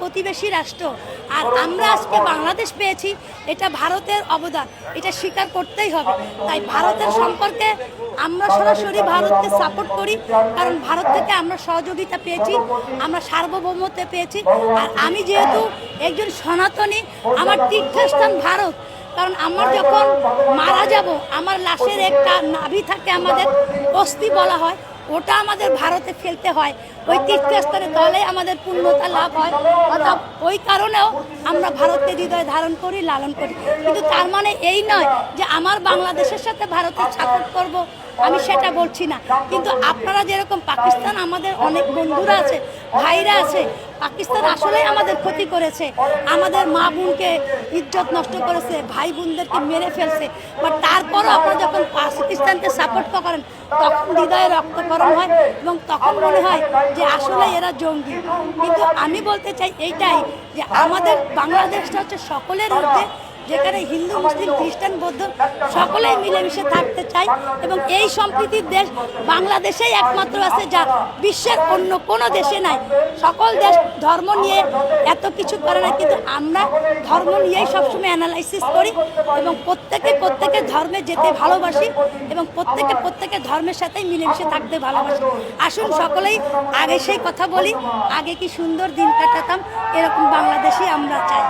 প্রতিবেশী রাষ্ট্র, আর আমরা আজকে বাংলাদেশ পেয়েছি, এটা ভারতের অবদান, এটা স্বীকার করতেই হবে। তাই ভারতের সম্পর্কে আমরা সরাসরি ভারতকে সাপোর্ট করি, কারণ ভারত থেকে আমরা সহযোগিতা পেয়েছি, আমরা সার্বভৌমত্ব পেয়েছি। আর আমি যেহেতু একজন সনাতনী, আমার তীর্থস্থান ভারত, কারণ আমার যখন মারা যাব আমার লাশের একটা নাভি থাকে, আমাদের অস্থি বলা হয়, ওটা আমাদের ভারতে ফেলতে হয় ওই তীর্থস্থানে, তাহলে আমাদের পূর্ণতা লাভ হয়। অর্থাৎ ওই কারণেও আমরা ভারতকে হৃদয়ে ধারণ করি, লালন করি। কিন্তু তার মানে এই নয় যে আমার বাংলাদেশের সাথে ভারতের সাপোর্ট করব, আমি সেটা বলছি না। কিন্তু আপনারা যেরকম পাকিস্তান, আমাদের অনেক বন্ধুরা আছে, ভাইরা আছে, পাকিস্তান আসলেই আমাদের ক্ষতি করেছে, আমাদের মা বোনকে ইজ্জত নষ্ট করেছে, ভাই বোনদেরকে মেরে ফেলছে। বাট তারপরও আপনারা যখন পাকিস্তানকে সাপোর্ট করেন তখন হৃদয়ে রক্তক্ষরণ হয় এবং তখন মনে হয় যে আসলে এরা জঙ্গি। কিন্তু আমি বলতে চাই এইটাই, যে আমাদের বাংলাদেশটা হচ্ছে সকলের মধ্যে, যেখানে হিন্দু, মুসলিম, খ্রিস্টান, বৌদ্ধ সকলেই মিলেমিশে থাকতে চাই। এবং এই সম্প্রীতির দেশ বাংলাদেশেই একমাত্র আছে, যা বিশ্বের অন্য কোনো দেশে নাই। সকল দেশ ধর্ম নিয়ে এত কিছু করে না, কিন্তু আমরা ধর্ম নিয়েই সবসময় অ্যানালাইসিস করি এবং প্রত্যেকের ধর্মে যেতে ভালোবাসি এবং প্রত্যেকের ধর্মের সাথেই মিলেমিশে থাকতে ভালোবাসি। আসুন সকলেই আগে সেই কথা বলি, আগে কি সুন্দর দিন কাটাতাম, এরকম বাংলাদেশই আমরা চাই।